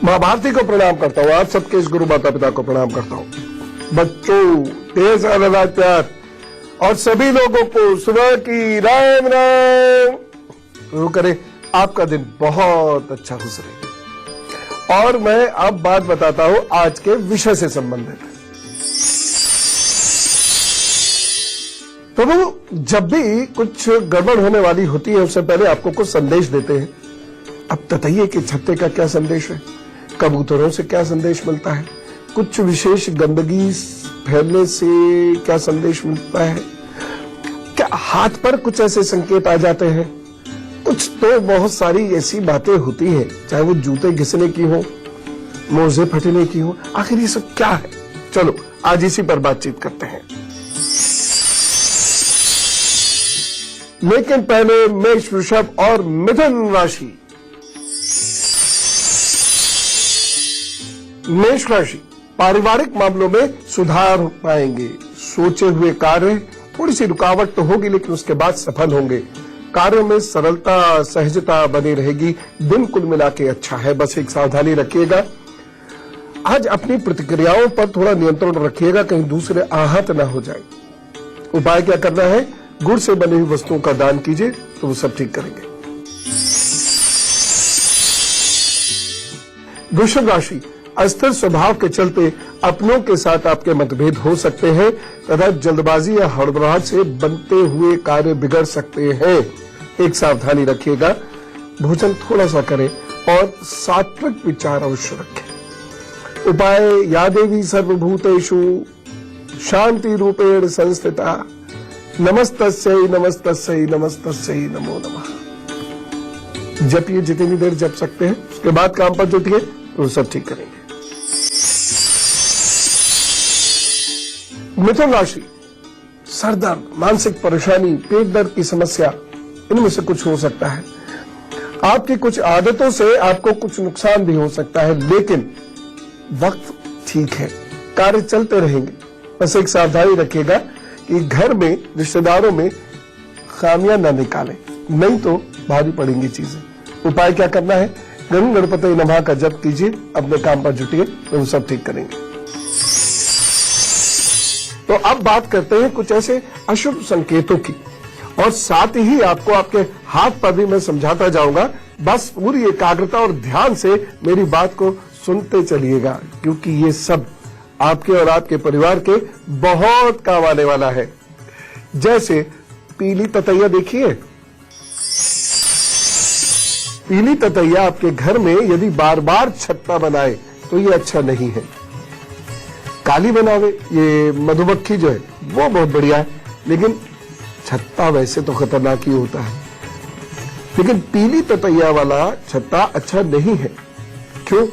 माँ भारती को प्रणाम करता हूँ, आप सबके इस गुरु माता पिता को प्रणाम करता हूँ। बच्चों, ढेर सारा प्यार और सभी लोगों को सुबह की राम राम। वो करे आपका दिन बहुत अच्छा गुजरे। और मैं अब बात बताता हूँ आज के विषय से संबंधित। प्रभु जब भी कुछ गड़बड़ होने वाली होती है उससे पहले आपको कुछ संदेश देते हैं। अब बताइए कि छत्ते का क्या संदेश है, कबूतरों से क्या संदेश मिलता है, कुछ विशेष गंदगी फैलने से क्या संदेश मिलता है, क्या हाथ पर कुछ ऐसे संकेत आ जाते हैं, कुछ तो बहुत सारी ऐसी बातें होती हैं, चाहे वो जूते घिसने की हो, मोजे फटने की हो, आखिर ये सब क्या है। चलो आज इसी पर बातचीत करते हैं। लेकिन पहले मेष, वृषभ और मिथुन राशि। मेष राशि, पारिवारिक मामलों में सुधार पाएंगे। सोचे हुए कार्य, थोड़ी सी रुकावट तो होगी लेकिन उसके बाद सफल होंगे। कार्यों में सरलता सहजता बनी रहेगी। दिन कुल मिला के अच्छा है, बस एक सावधानी रखिएगा। आज अपनी प्रतिक्रियाओं पर थोड़ा नियंत्रण रखिएगा, कहीं दूसरे आहत ना हो जाए। उपाय क्या करना है, गुड़ से बनी हुई वस्तुओं का दान कीजिए तो वो सब ठीक करेंगे। वृषभ राशि, अस्थिर स्वभाव के चलते अपनों के साथ आपके मतभेद हो सकते हैं तथा जल्दबाजी या हड़बड़ाहट से बनते हुए कार्य बिगड़ सकते हैं। एक सावधानी रखिएगा, भोजन थोड़ा सा करें और सात्विक विचार अवश्य रखें। उपाय, या देवी सर्वभूतेषु शांति रूपेण संस्थिता, नमस्तस्यै नमस्तस्यै नमस्तस्यै नमो नमः। जपिए जितनी देर जप सकते हैं, उसके बाद काम पर जुटिए तो सब ठीक करेंगे। मिथुन राशि, सर दर्द, मानसिक परेशानी, पेट दर्द की समस्या, इनमें से कुछ हो सकता है। आपकी कुछ आदतों से आपको कुछ नुकसान भी हो सकता है, लेकिन वक्त ठीक है, कार्य चलते रहेंगे। बस एक सावधानी रखिएगा कि घर में रिश्तेदारों में खामियां न निकालें, नहीं तो भारी पड़ेंगी चीजें। उपाय क्या करना है, गं गणपति नमः का जप कीजिए, अपने काम पर जुटिए तो सब ठीक करेंगे। तो अब बात करते हैं कुछ ऐसे अशुभ संकेतों की, और साथ ही आपको आपके हाथ पर भी मैं समझाता जाऊंगा। बस पूरी एकाग्रता और ध्यान से मेरी बात को सुनते चलिएगा, क्योंकि ये सब आपके और आपके परिवार के बहुत काम आने वाला है। जैसे पीली ततैया देखिए, पीली ततैया आपके घर में यदि बार बार छत्ता बनाए तो ये अच्छा नहीं है। काली बनावे, ये मधुमक्खी जो है वो बहुत बढ़िया है, लेकिन छत्ता वैसे तो खतरनाक ही होता है। लेकिन पीली ततैया वाला छत्ता अच्छा नहीं है। क्यों?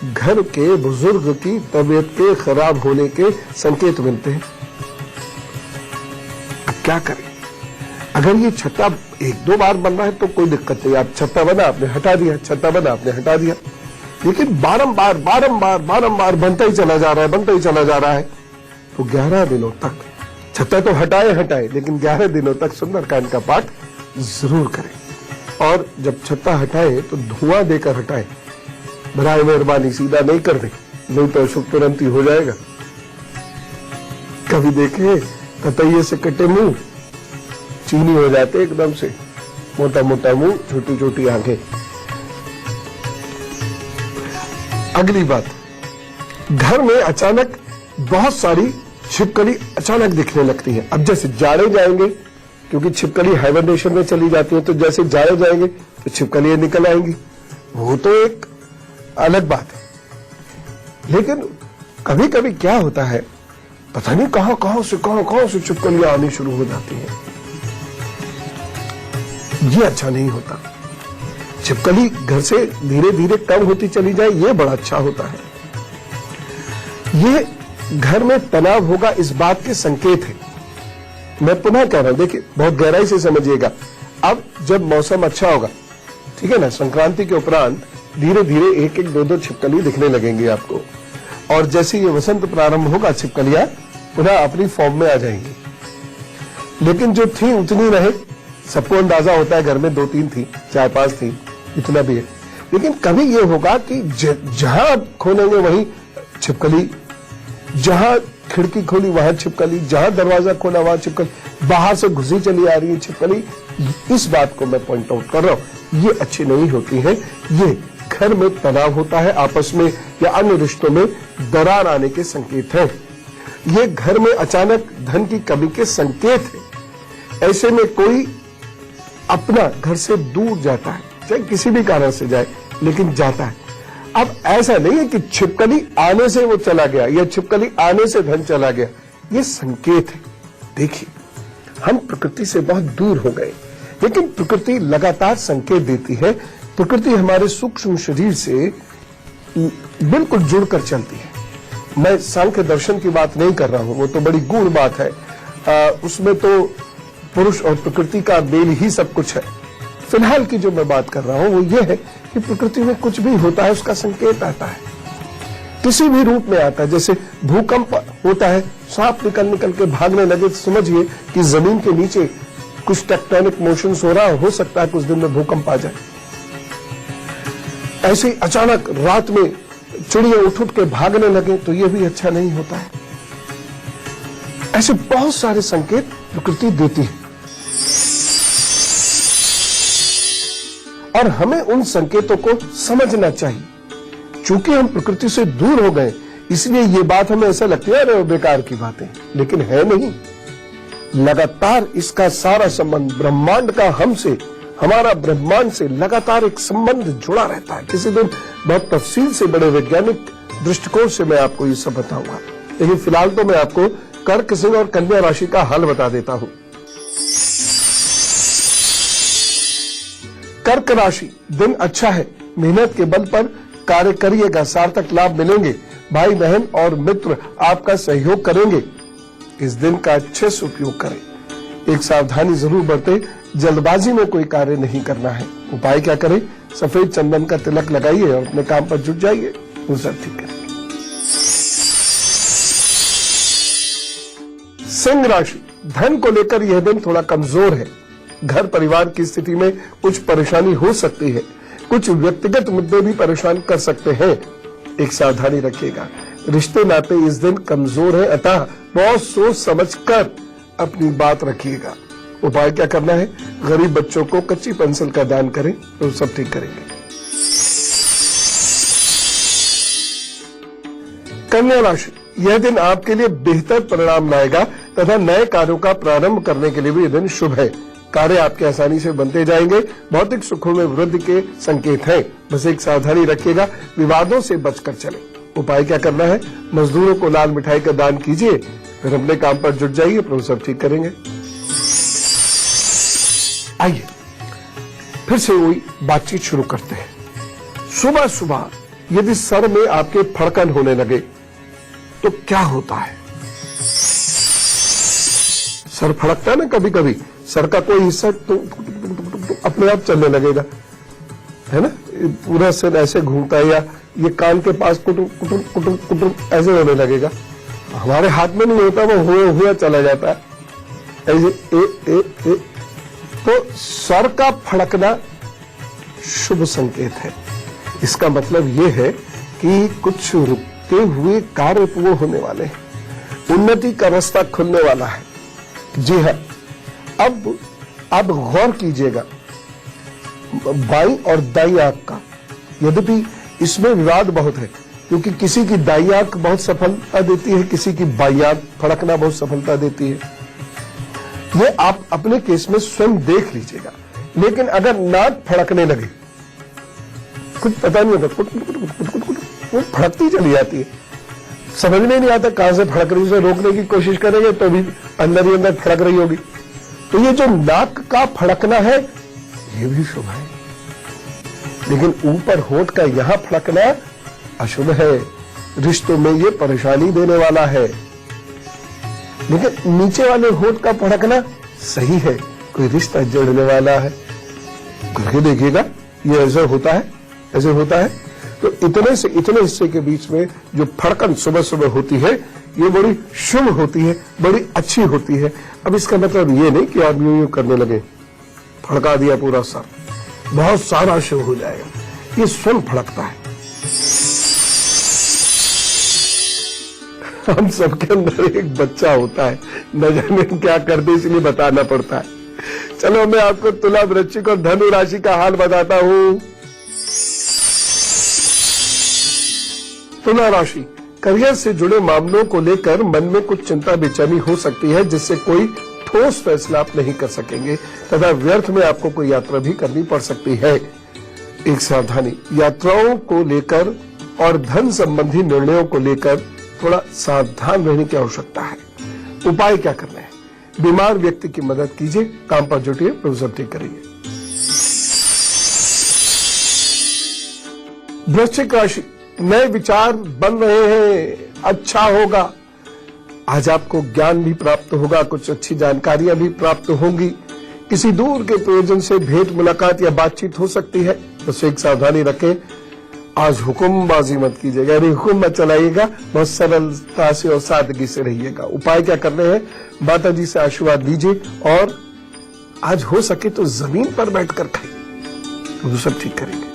घर के बुजुर्ग की तबीयत के खराब होने के संकेत मिलते हैं। अब क्या करें? अगर ये छत्ता एक दो बार बन रहा है तो कोई दिक्कत नहीं, आप छत्ता बना आपने हटा दिया, छत्ता बना आपने हटा दिया। लेकिन बारंबार बारंबार बारंबार बनता ही चला जा रहा है, बनता ही चला जा रहा है, तो 11 दिनों तक छत्ता तो हटाए, लेकिन 11 दिनों तक सुंदरकांड का पाठ जरूर करें। और जब छत्ता हटाए तो धुआं देकर हटाए, बराए मेहरबानी, सीधा नहीं कर दे, नहीं तो अशुभ तुरंत ही हो जाएगा। कभी देखे ततैये से कटे मुंह चीनी हो जाते एकदम से, मोटा मोटा मुंह, छोटी छोटी आंखें। अगली बात, घर में अचानक बहुत सारी छिपकली अचानक दिखने लगती है। अब जैसे जाड़े जाएंगे, क्योंकि छिपकली हाइबरनेशन में चली जाती है, तो जैसे जाड़े जाएंगे तो छिपकलियां निकल आएंगी, वो तो एक अलग बात है। लेकिन कभी कभी क्या होता है, पता नहीं कहां से छिपकलियां आनी शुरू हो जाती हैं। ये अच्छा नहीं होता। छिपकली घर से धीरे धीरे कम होती चली जाए, ये बड़ा अच्छा होता है। ये घर में तनाव होगा, इस बात के संकेत है। मैं पुनः कह रहा हूं, देखिए बहुत गहराई से समझिएगा। अब जब मौसम अच्छा होगा, ठीक है ना, संक्रांति के उपरांत धीरे धीरे एक एक दो दो छिपकली दिखने लगेंगी आपको, और जैसे ये वसंत प्रारंभ होगा छिपकलियां पुनः अपनी फॉर्म में आ जाएंगी। लेकिन जो थी उतनी रहे। सबको अंदाजा होता है घर में 2-3 थी, 4-5 थी, इतना भी है। लेकिन कभी ये होगा कि जहां आप खोलेंगे वहीं छिपकली, जहां खिड़की खोली वहां छिपकली, जहां दरवाजा खोला वहां छिपकली, बाहर से घुसी चली आ रही है छिपकली। इस बात को मैं पॉइंट आउट कर रहा हूं, ये अच्छी नहीं होती है। ये घर में तनाव होता है, आपस में या अन्य रिश्तों में दरार आने के संकेत हैं। ये घर में अचानक धन की कमी के संकेत है। ऐसे में कोई अपना घर से दूर जाता है, चाहे किसी भी कारण से जाए, लेकिन जाता है। अब ऐसा नहीं है कि छिपकली आने से वो चला गया या छिपकली आने से धन चला गया, ये संकेत है। देखिए, हम प्रकृति से बहुत दूर हो गए, लेकिन प्रकृति लगातार संकेत देती है। प्रकृति हमारे सूक्ष्म शरीर से बिल्कुल जुड़कर चलती है। मैं सांख्य दर्शन की बात नहीं कर रहा हूं, वो तो बड़ी गूढ़ बात है। उसमें तो पुरुष और प्रकृति का मेल ही सब कुछ है। फिलहाल की जो मैं बात कर रहा हूं वो ये है कि प्रकृति में कुछ भी होता है उसका संकेत आता है, किसी भी रूप में आता है। जैसे भूकंप होता है, सांप निकल के भागने लगे तो समझिए कि जमीन के नीचे कुछ टेक्टोनिक मोशंस हो रहा हो सकता है कुछ दिन में भूकंप आ जाए। ऐसे ही अचानक रात में चिड़िया उठ के भागने लगे तो यह भी अच्छा नहीं होता है। ऐसे बहुत सारे संकेत प्रकृति देती है और हमें उन संकेतों को समझना चाहिए। चूंकि हम प्रकृति से दूर हो गए, इसलिए ये बात हमें ऐसा लगती है अरे बेकार की बातें, लेकिन है नहीं। लगातार इसका सारा संबंध ब्रह्मांड का हमसे, हमारा ब्रह्मांड से लगातार एक संबंध जुड़ा रहता है। किसी दिन बहुत तफसील से, बड़े वैज्ञानिक दृष्टिकोण से मैं आपको ये सब बताऊंगा, लेकिन फिलहाल तो मैं आपको कर्क, सिंह और कन्या राशि का हल बता देता हूं। कर्क राशि, दिन अच्छा है, मेहनत के बल पर कार्य करिएगा, सार्थक लाभ मिलेंगे। भाई बहन और मित्र आपका सहयोग करेंगे। इस दिन का अच्छे से उपयोग करें। एक सावधानी जरूर बरतें, जल्दबाजी में कोई कार्य नहीं करना है। उपाय क्या करें? सफेद चंदन का तिलक लगाइए और अपने काम पर जुट जाइए, वो सब ठीक है। सिंह राशि, धन को लेकर यह दिन थोड़ा कमजोर है। घर परिवार की स्थिति में कुछ परेशानी हो सकती है। कुछ व्यक्तिगत मुद्दे भी परेशान कर सकते हैं, एक सावधानी रखिएगा। रिश्ते नाते इस दिन कमजोर है, अतः बहुत सोच समझकर अपनी बात रखिएगा। उपाय क्या करना है? गरीब बच्चों को कच्ची पेंसिल का दान करें तो सब ठीक करेंगे। कन्या राशि, यह दिन आपके लिए बेहतर परिणाम लाएगा तथा नए कार्यों का प्रारंभ करने के लिए भी यह दिन शुभ है। कार्य आपके आसानी से बनते जाएंगे। भौतिक सुखों में वृद्धि के संकेत हैं। बस एक सावधानी रखिएगा, विवादों से बचकर चलें। उपाय क्या करना है? मजदूरों को लाल मिठाई का दान कीजिए, फिर अपने काम पर जुट जाइए, प्रभु सब ठीक करेंगे। आइए फिर से वही बातचीत शुरू करते हैं। सुबह सुबह यदि सर में आपके फड़कन होने लगे तो क्या होता है? सर फड़कता है ना कभी कभी, सर का कोई हिस्सा तो अपने आप चलने लगेगा, है ना? पूरा सिर ऐसे घूमता है, या ये कान के पास कुटुम कुटुम कुटुम कुटुम ऐसे होने लगेगा। हमारे हाथ में नहीं होता, वो हुआ चला जाता है ऐसे ए। तो सर का फड़कना शुभ संकेत है। इसका मतलब ये है कि कुछ रुकते हुए कार्य पूर्ण होने वाले हैं, उन्नति का रास्ता खुलने वाला है। जी हाँ, अब आप गौर कीजिएगा बाई और दाई आंख का। यद्यपि इसमें विवाद बहुत है, क्योंकि किसी की दाई आंख बहुत सफलता देती है, किसी की बाई आंख फड़कना बहुत सफलता देती है। ये आप अपने केस में स्वयं देख लीजिएगा। लेकिन अगर नाक फड़कने लगे, कुछ पता नहीं होता, वो फड़कती चली जाती है, समझ में नहीं आता कहां से फड़क रही, उसे रोकने की कोशिश करेंगे तो भी अंदर ही अंदर फड़क रही होगी। तो ये जो नाक का फड़कना है ये भी शुभ है, लेकिन ऊपर होठ का यहां फड़कना अशुभ है। रिश्तों में ये परेशानी देने वाला है। लेकिन नीचे वाले होठ का फड़कना सही है, कोई रिश्ता जोड़ने वाला है। करके देखिएगा, ये ऐसे होता है, ऐसे होता है। तो इतने से इतने हिस्से के बीच में जो फड़कन सुबह सुबह होती है, ये बड़ी शुभ होती है, बड़ी अच्छी होती है। अब इसका मतलब ये नहीं कि आप यूं करने लगे, फड़का दिया पूरा सर, बहुत सारा शुभ हो जाएगा। ये स्वयं फड़कता है। हम सबके अंदर एक बच्चा होता है, न जाने क्या कर दे, इसलिए बताना पड़ता है। चलो मैं आपको तुला, वृश्चिक और धनु राशि का हाल बताता हूं। तुला राशि, करियर से जुड़े मामलों को लेकर मन में कुछ चिंता बेचैनी हो सकती है, जिससे कोई ठोस फैसला आप नहीं कर सकेंगे तथा व्यर्थ में आपको कोई यात्रा भी करनी पड़ सकती है। एक सावधानी, यात्राओं को लेकर और धन संबंधी निर्णयों को लेकर थोड़ा सावधान रहने की आवश्यकता है। उपाय क्या करना है? बीमार व्यक्ति की मदद कीजिए, काम पर जुटिए, प्रभु ठीक करेंगे। वृश्चिक राशि, नए विचार बन रहे हैं, अच्छा होगा। आज आपको ज्ञान भी प्राप्त होगा, कुछ अच्छी जानकारियां भी प्राप्त होंगी। किसी दूर के प्रयोजन से भेंट मुलाकात या बातचीत हो सकती है, तो एक सावधानी रखें। आज हुक्मबाजी मत कीजिएगा, यानी हुक्म मत चलाइएगा, बहुत सरलता से और सादगी से रहिएगा। उपाय क्या करने हैं? माता जी से आशीर्वाद लीजिए और आज हो सके तो जमीन पर बैठकर खाइए, तो सब ठीक करेंगे।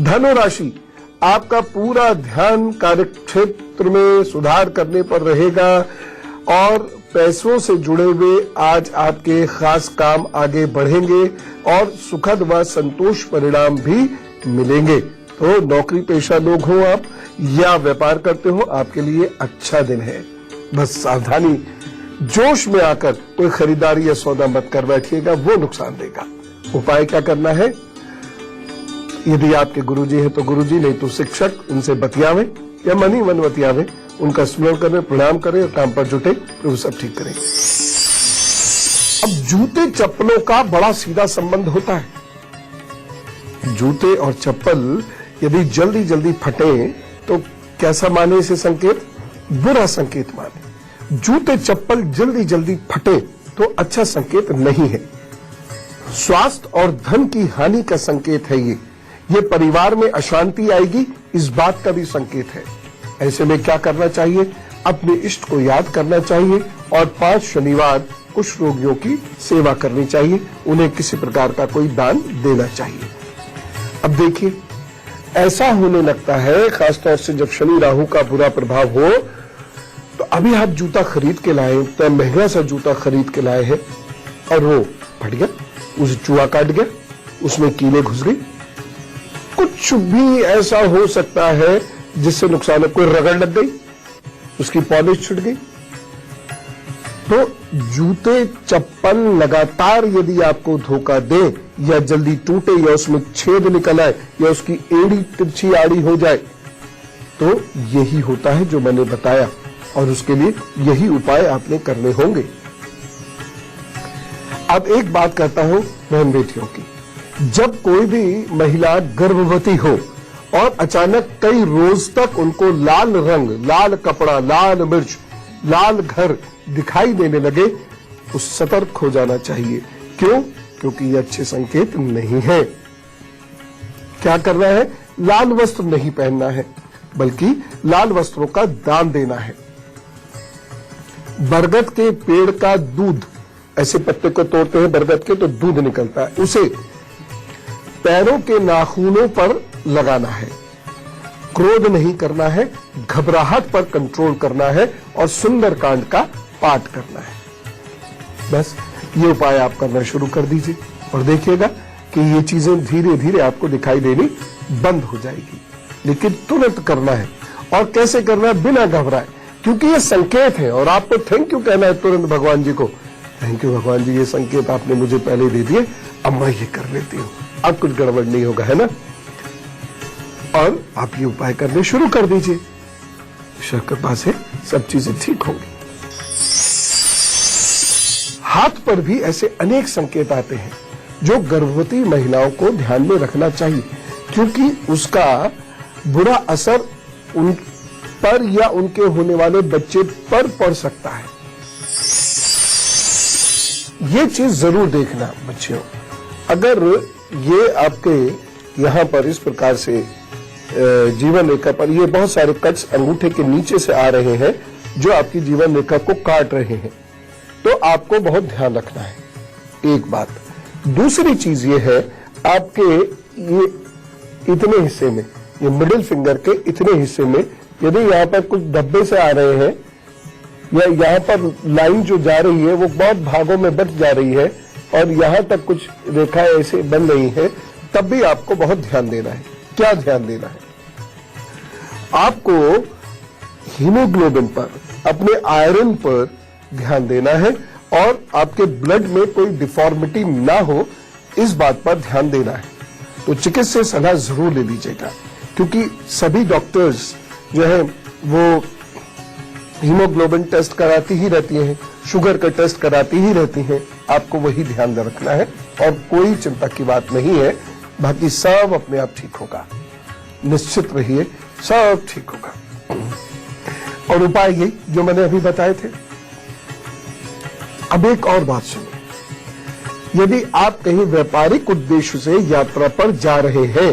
धनु राशि, आपका पूरा ध्यान कार्यक्षेत्र में सुधार करने पर रहेगा और पैसों से जुड़े हुए आज आपके खास काम आगे बढ़ेंगे और सुखद व संतोष परिणाम भी मिलेंगे। तो नौकरी पेशा लोग हो आप या व्यापार करते हो, आपके लिए अच्छा दिन है। बस सावधानी, जोश में आकर कोई खरीदारी या सौदा मत कर बैठिएगा, वो नुकसान देगा। उपाय क्या करना है? यदि आपके गुरुजी हैं तो गुरुजी, नहीं तो शिक्षक, उनसे बतियावे या मन ही मन बतियावे, उनका स्मरण करें, प्रणाम करें और काम पर जुटे, तो वो सब ठीक करेंगे। अब जूते चप्पलों का बड़ा सीधा संबंध होता है। जूते और चप्पल यदि जल्दी जल्दी फटे तो कैसा माने इसे संकेत? बुरा संकेत माने। जूते चप्पल जल्दी जल्दी फटे तो अच्छा संकेत नहीं है। स्वास्थ्य और धन की हानि का संकेत है ये परिवार में अशांति आएगी, इस बात का भी संकेत है। ऐसे में क्या करना चाहिए? अपने इष्ट को याद करना चाहिए और 5 शनिवार कुछ रोगियों की सेवा करनी चाहिए, उन्हें किसी प्रकार का कोई दान देना चाहिए। अब देखिए, ऐसा होने लगता है खासतौर से जब शनि राहु का बुरा प्रभाव हो, तो अभी आप जूता खरीद के लाए, तो महंगा सा जूता खरीद के लाए हैं और वो फट गया, उसे चूहा काट गया, उसमें कीले घुस गई। कुछ भी ऐसा हो सकता है जिससे नुकसान है। कोई रगड़ लग गई, उसकी पॉलिश छूट गई। तो जूते चप्पल लगातार यदि आपको धोखा दे या जल्दी टूटे या उसमें छेद निकल आए या उसकी एड़ी तिरछी आड़ी हो जाए, तो यही होता है जो मैंने बताया और उसके लिए यही उपाय आपने करने होंगे। अब एक बात कहता हूं बहन बेटियों की, जब कोई भी महिला गर्भवती हो और अचानक कई रोज तक उनको लाल रंग, लाल कपड़ा, लाल मिर्च, लाल घर दिखाई देने लगे, तो सतर्क हो जाना चाहिए। क्यों? क्योंकि ये अच्छे संकेत नहीं है। क्या करना है? लाल वस्त्र नहीं पहनना है, बल्कि लाल वस्त्रों का दान देना है। बरगद के पेड़ का दूध, ऐसे पत्ते को तोड़ते हैं बरगद के तो दूध निकलता है, उसे पैरों के नाखूनों पर लगाना है। क्रोध नहीं करना है, घबराहट पर कंट्रोल करना है और सुंदरकांड का पाठ करना है। बस ये उपाय आप करना शुरू कर दीजिए और देखिएगा कि ये चीजें धीरे धीरे आपको दिखाई देनी बंद हो जाएगी। लेकिन तुरंत करना है। और कैसे करना है? बिना घबराए, क्योंकि ये संकेत है और आपको थैंक यू कहना है तुरंत भगवान जी को। थैंक यू भगवान जी, ये संकेत आपने मुझे पहले दे दिए, अब मैं ये कर लेती हूँ, अब कुछ गड़बड़ नहीं होगा, है ना? और आप ये उपाय करने शुरू कर दीजिए, ईश्वर की कृपा से सब चीजें ठीक होंगी। हाथ पर भी ऐसे अनेक संकेत आते हैं जो गर्भवती महिलाओं को ध्यान में रखना चाहिए, क्योंकि उसका बुरा असर उन पर या उनके होने वाले बच्चे पर पड़ सकता है। ये चीज जरूर देखना बच्चियों। अगर ये आपके यहां पर इस प्रकार से जीवन रेखा पर ये बहुत सारे कट्स अंगूठे के नीचे से आ रहे हैं जो आपकी जीवन रेखा को काट रहे हैं, तो आपको बहुत ध्यान रखना है। एक बात। दूसरी चीज ये है, आपके ये इतने हिस्से में, ये मिडिल फिंगर के इतने हिस्से में यदि यहाँ पर कुछ धब्बे से आ रहे हैं या यहाँ पर लाइन जो जा रही है वो बहुत भागों में बट जा रही है और यहाँ तक कुछ रेखाएं ऐसे बन रही हैं, तब भी आपको बहुत ध्यान देना है। क्या ध्यान देना है? आपको हीमोग्लोबिन पर, अपने आयरन पर ध्यान देना है और आपके ब्लड में कोई डिफॉर्मिटी ना हो, इस बात पर ध्यान देना है। तो चिकित्सक सलाह जरूर ले लीजिएगा, क्योंकि सभी डॉक्टर्स जो है वो हीमोग्लोबिन टेस्ट कराती ही रहती हैं, शुगर का टेस्ट कराती ही रहती हैं। आपको वही ध्यान रखना है और कोई चिंता की बात नहीं है, बाकी सब अपने आप ठीक होगा। निश्चित रहिए, सब ठीक होगा। और उपाय यही जो मैंने अभी बताए थे। अब एक और बात सुनिए, यदि आप कहीं व्यापारिक उद्देश्य से यात्रा पर जा रहे हैं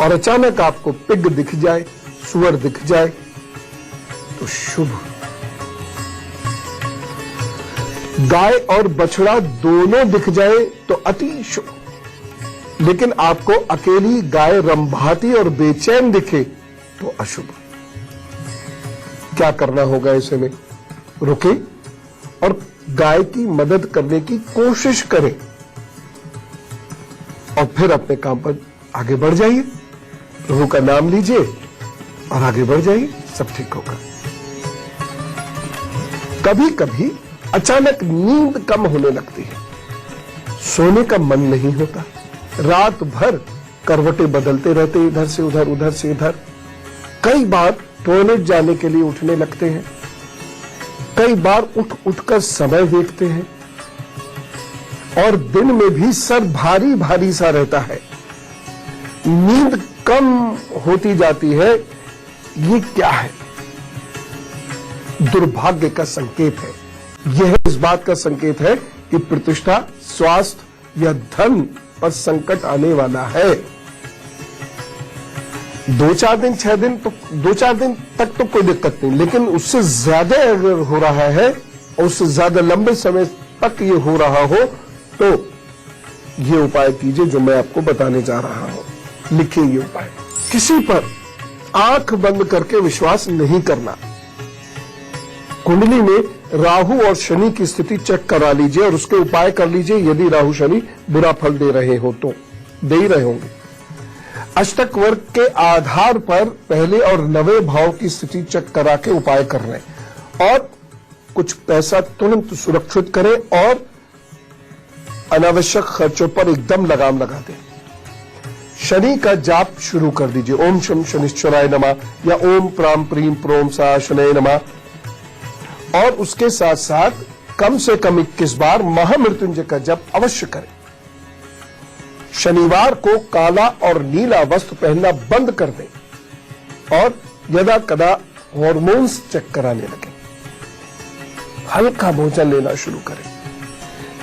और अचानक आपको पिग दिख जाए, सुअर दिख जाए, तो शुभ। गाय और बछड़ा दोनों दिख जाए तो अति शुभ। लेकिन आपको अकेली गाय रंभाती और बेचैन दिखे तो अशुभ। क्या करना होगा ऐसे में? रुके और गाय की मदद करने की कोशिश करें और फिर अपने काम पर आगे बढ़ जाइए। प्रभु का नाम लीजिए और आगे बढ़ जाइए, सब ठीक होगा। कभी कभी अचानक नींद कम होने लगती है, सोने का मन नहीं होता, रात भर करवटें बदलते रहते, इधर से उधर, उधर से इधर। कई बार टॉयलेट जाने के लिए उठने लगते हैं, कई बार उठ उठकर समय देखते हैं और दिन में भी सर भारी भारी सा रहता है, नींद कम होती जाती है। ये क्या है? दुर्भाग्य का संकेत है। यह इस बात का संकेत है कि प्रतिष्ठा, स्वास्थ्य या धन पर संकट आने वाला है। 2-4 दिन, 6 दिन, तो 2-4 दिन तक तो कोई दिक्कत नहीं, लेकिन उससे ज्यादा अगर हो रहा है और उससे ज्यादा लंबे समय तक ये हो रहा हो, तो ये उपाय कीजिए जो मैं आपको बताने जा रहा हूं। लिखिए ये उपाय। किसी पर आंख बंद करके विश्वास नहीं करना। कुंडली में राहु और शनि की स्थिति चेक करा लीजिए और उसके उपाय कर लीजिए। यदि राहु शनि बुरा फल दे रहे हो तो दे ही रहे होंगे। अष्टक वर्ग के आधार पर पहले और 9वें भाव की स्थिति चेक करा के उपाय कर रहे हैं और कुछ पैसा तुरंत सुरक्षित करें और अनावश्यक खर्चों पर एकदम लगाम लगा दें। शनि का जाप शुरू कर दीजिए। ओम शम शनिश्चराय नमः या ओम प्राम प्रीम प्रोम सा शनय नमः। और उसके साथ साथ कम से कम 21 बार महामृत्युंजय का जप अवश्य करें। शनिवार को काला और नीला वस्त्र पहनना बंद कर दें और यदा कदा हार्मोन्स चेक कराने लगे। हल्का भोजन लेना शुरू करें।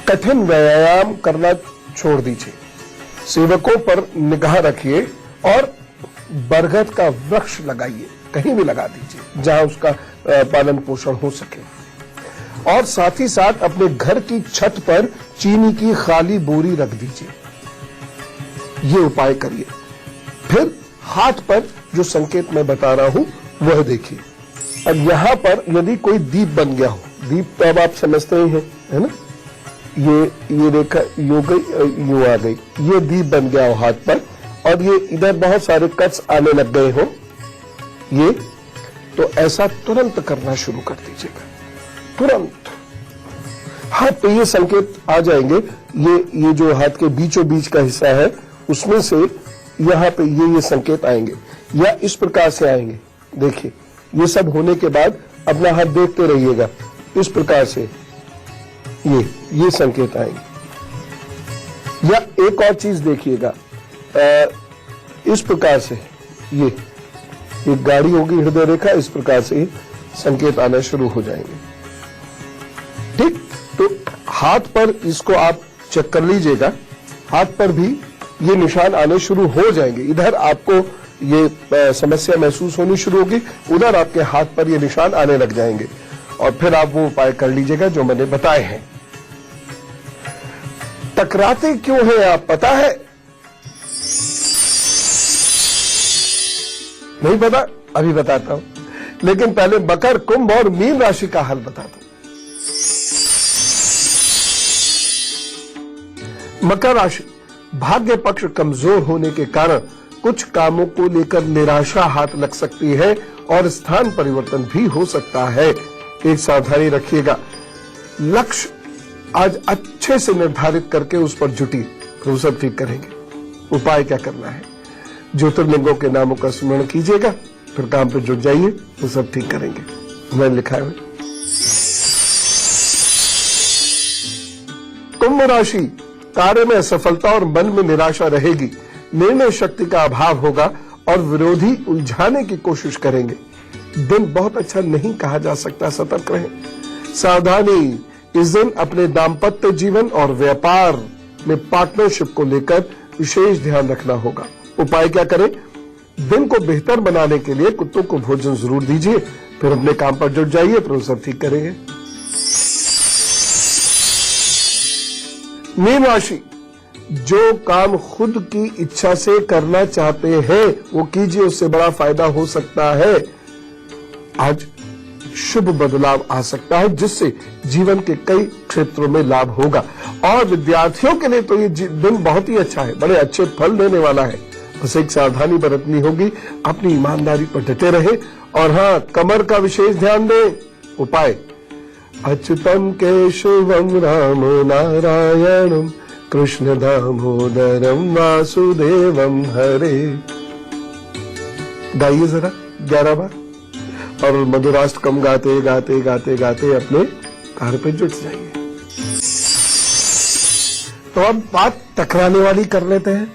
कठिन व्यायाम करना छोड़ दीजिए। सेवकों पर निगाह रखिए और बरगद का वृक्ष लगाइए, कहीं भी लगा दीजिए जहां उसका पालन पोषण हो सके। और साथ ही साथ अपने घर की छत पर चीनी की खाली बोरी रख दीजिए। ये उपाय करिए। फिर हाथ पर जो संकेत मैं बता रहा हूं वह देखिए। अब यहां पर यदि कोई दीप बन गया हो, दीप तो अब आप समझते ही हैं, है ना? ये रेखा यूं गई, यूं आ गई, ये दीप बन गया हो हाथ पर और ये इधर बहुत सारे कट्स आने लग गए हो, ये तो ऐसा तुरंत करना शुरू कर दीजिएगा, तुरंत। हाँ, तो ये संकेत आ जाएंगे। ये जो हाथ के बीचों बीच का हिस्सा है उसमें से यहाँ पे ये संकेत आएंगे या इस प्रकार से आएंगे। देखिए, ये सब होने के बाद अपना हाथ देखते रहिएगा। इस प्रकार से ये संकेत आएंगे। या एक और चीज देखिएगा, इस प्रकार से ये गाड़ी होगी हृदय रेखा, इस प्रकार से संकेत आना शुरू हो जाएंगे। ठीक, तो हाथ पर इसको आप चेक कर लीजिएगा। हाथ पर भी ये निशान आने शुरू हो जाएंगे। इधर आपको ये समस्या महसूस होनी शुरू होगी, उधर आपके हाथ पर ये निशान आने लग जाएंगे और फिर आप वो उपाय कर लीजिएगा जो मैंने बताए हैं। टकराते क्यों हैं आप पता है? नहीं पता? अभी बताता हूं, लेकिन पहले मकर, कुंभ और मीन राशि का हल बताता हूं। मकर राशि, भाग्य पक्ष कमजोर होने के कारण कुछ कामों को लेकर निराशा हाथ लग सकती है और स्थान परिवर्तन भी हो सकता है। एक सावधानी रखिएगा, लक्ष्य आज अच्छे से निर्धारित करके उस पर जुटी तो सब ठीक करेंगे। उपाय क्या करना है? ज्योतिर्लिंगों के नामों का स्मरण कीजिएगा, फिर काम पे जुट जाइए, वो सब ठीक करेंगे। मैंने लिखा है। कुंभ राशि, कार्य में असफलता और मन में निराशा रहेगी, निर्णय शक्ति का अभाव होगा और विरोधी उलझाने की कोशिश करेंगे। दिन बहुत अच्छा नहीं कहा जा सकता, सतर्क रहें। सावधानी, इस दिन अपने दाम्पत्य जीवन और व्यापार में पार्टनरशिप को लेकर विशेष ध्यान रखना होगा। उपाय क्या करें? दिन को बेहतर बनाने के लिए कुत्तों को भोजन जरूर दीजिए, फिर अपने काम पर जुट जाइए, फिर सब ठीक करेंगे। मीन राशि, जो काम खुद की इच्छा से करना चाहते हैं वो कीजिए, उससे बड़ा फायदा हो सकता है। आज शुभ बदलाव आ सकता है जिससे जीवन के कई क्षेत्रों में लाभ होगा और विद्यार्थियों के लिए तो ये दिन बहुत ही अच्छा है, बड़े अच्छे फल देने वाला है। बस एक सावधानी बरतनी होगी, अपनी ईमानदारी पर डटे रहे और हाँ, कमर का विशेष ध्यान दें। उपाय, अच्युतम केशवम राम नारायणम कृष्ण दामोदरम वासुदेवम हरे। गाइए जरा 11 बार और मधुराष्टकम गाते गाते गाते गाते अपने कार्य पे जुट जाइए। तो अब बात टकराने वाली कर लेते हैं।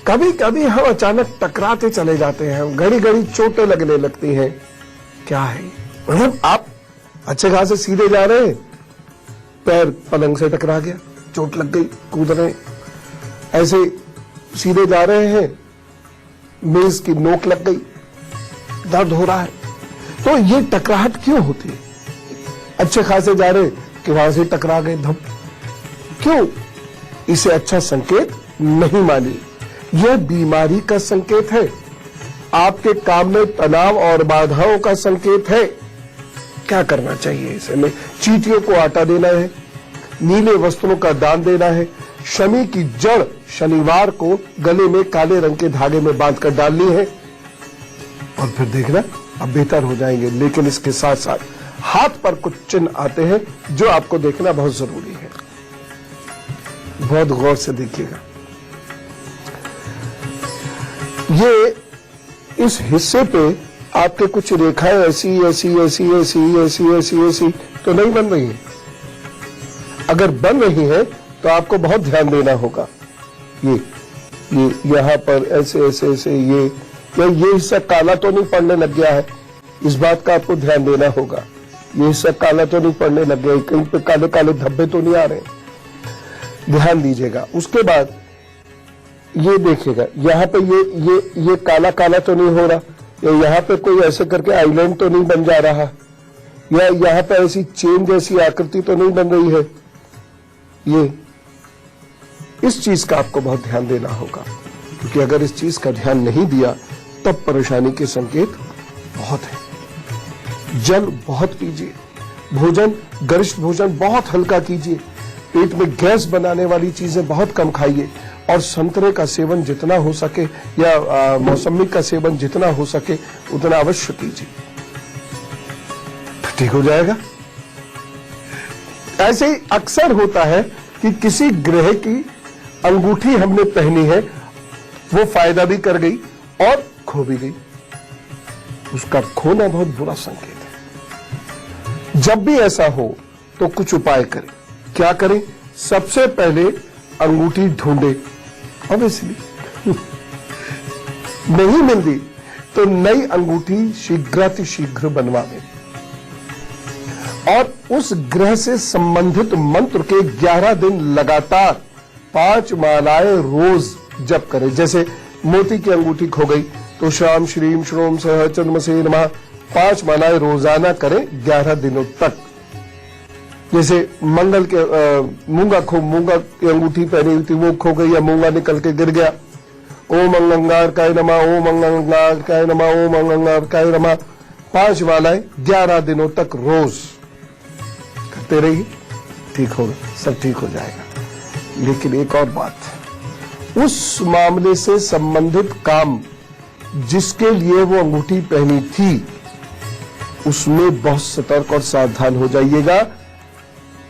कभी कभी हम अचानक टकराते चले जाते हैं, घड़ी घड़ी चोटें लगने लगती हैं। क्या है? मतलब आप अच्छे खासे सीधे जा रहे हैं, पैर पलंग से टकरा गया, चोट लग गई, कूद रहे, ऐसे सीधे जा रहे हैं, मेज की नोक लग गई, दर्द हो रहा है। तो ये टकराहट क्यों होती है? अच्छे खासे जा रहे कि वहां से टकरा गए, धम। क्यों? इसे अच्छा संकेत नहीं मानिए, यह बीमारी का संकेत है, आपके काम में तनाव और बाधाओं का संकेत है। क्या करना चाहिए? इसे में चींटियों को आटा देना है, नीले वस्त्रों का दान देना है, शमी की जड़ शनिवार को गले में काले रंग के धागे में बांधकर डालनी है और फिर देखना अब बेहतर हो जाएंगे। लेकिन इसके साथ साथ हाथ पर कुछ चिन्ह आते हैं जो आपको देखना बहुत जरूरी है, बहुत गौर से देखिएगा। ये इस हिस्से पे आपके कुछ रेखाएं ऐसी ऐसी ऐसी ऐसी ऐसी ऐसी ऐसी तो नहीं बन रही है। अगर बन रही है तो आपको बहुत ध्यान देना होगा। ये यहाँ पर ऐसे ऐसे ऐसे ये हिस्सा काला तो नहीं पड़ने लग गया है, इस बात का आपको ध्यान देना होगा। ये हिस्सा काला तो नहीं पड़ने लग गया, कहीं पे काले काले धब्बे तो नहीं आ रहे, ध्यान दीजिएगा। उसके बाद ये देखिएगा, यहाँ पे ये काला काला तो नहीं हो रहा, या यहाँ पे कोई ऐसे करके आइलैंड तो नहीं बन जा रहा, या यहाँ पे ऐसी चेन जैसी आकृति तो नहीं बन रही है। ये इस चीज का आपको बहुत ध्यान देना होगा, क्योंकि अगर इस चीज का ध्यान नहीं दिया तब परेशानी के संकेत बहुत है। जल बहुत पीजिए, भोजन गरिष्ठ भोजन बहुत हल्का कीजिए, पेट में गैस बनाने वाली चीजें बहुत कम खाइए और संतरे का सेवन जितना हो सके या मौसमी का सेवन जितना हो सके उतना अवश्य कीजिए, ठीक हो जाएगा। ऐसे ही अक्सर होता है कि किसी ग्रह की अंगूठी हमने पहनी है, वो फायदा भी कर गई और खो भी गई। उसका खोना बहुत बुरा संकेत है। जब भी ऐसा हो तो कुछ उपाय करें। क्या करें? सबसे पहले अंगूठी ढूंढे, ऑब्वियसली नहीं मिल रही तो नई अंगूठी शीघ्र बनवावे और उस ग्रह से संबंधित मंत्र के 11 दिन लगातार 5 मालाएं रोज जप करें। जैसे मोती की अंगूठी खो गई तो श्याम श्रीम श्रोम सह चंद्रमसे नमः 5 मालाएं रोजाना करें 11 दिनों तक। जैसे मंगल के मूंगा की अंगूठी पहनी हुई थी, वो खो गई या मूंगा निकल के गिर गया, ओम अंगारकाय नमः, ओम अंगारकाय नमः, ओम अंगारकाय नमः 5 मालाएं 11 दिनों तक रोज करते रहिए, ठीक होगा, सब ठीक हो जाएगा। लेकिन एक और बात, उस मामले से संबंधित काम जिसके लिए वो अंगूठी पहनी थी उसमें बहुत सतर्क और सावधान हो जाइएगा।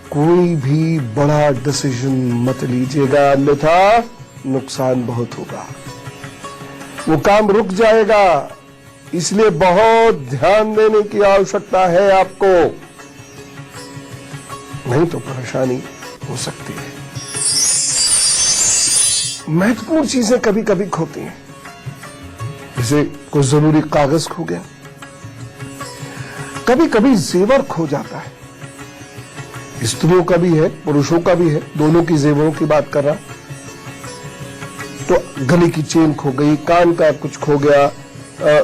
कोई भी बड़ा डिसीजन मत लीजिएगा, अन्यथा नुकसान बहुत होगा, वो काम रुक जाएगा। इसलिए बहुत ध्यान देने की आवश्यकता है आपको, नहीं तो परेशानी हो सकती है। महत्वपूर्ण चीजें कभी कभी खोती हैं, जैसे कोई जरूरी कागज खो गया, कभी कभी जेवर खो जाता है, स्त्रियों का भी है पुरुषों का भी है, दोनों की जेवरों की बात कर रहा। तो गले की चेन खो गई, कान का कुछ खो गया,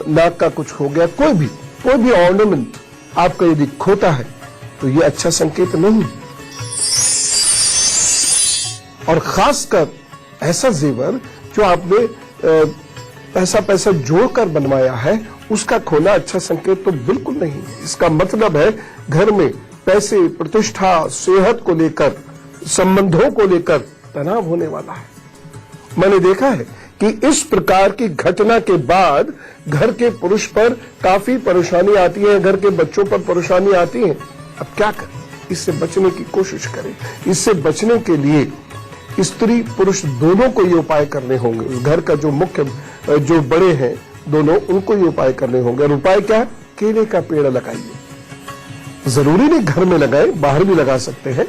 नाक का कुछ खो गया, कोई भी ऑर्नामेंट आपका यदि खोता है तो ये अच्छा संकेत नहीं। और खासकर ऐसा जेवर जो आपने पैसा जोड़कर बनवाया है उसका खोना अच्छा संकेत तो बिल्कुल नहीं है। इसका मतलब है घर में पैसे, प्रतिष्ठा, सेहत को लेकर, संबंधों को लेकर तनाव होने वाला है। मैंने देखा है कि इस प्रकार की घटना के बाद घर के पुरुष पर काफी परेशानी आती है, घर के बच्चों पर परेशानी आती है। अब क्या करें? इससे बचने की कोशिश करें। इससे बचने के लिए स्त्री पुरुष दोनों को ये उपाय करने होंगे। उस घर का जो बड़े हैं दोनों, उनको ये उपाय करने होंगे। और उपाय क्या है? केले का पेड़ लगाइए। जरूरी नहीं घर में लगाए, बाहर भी लगा सकते हैं।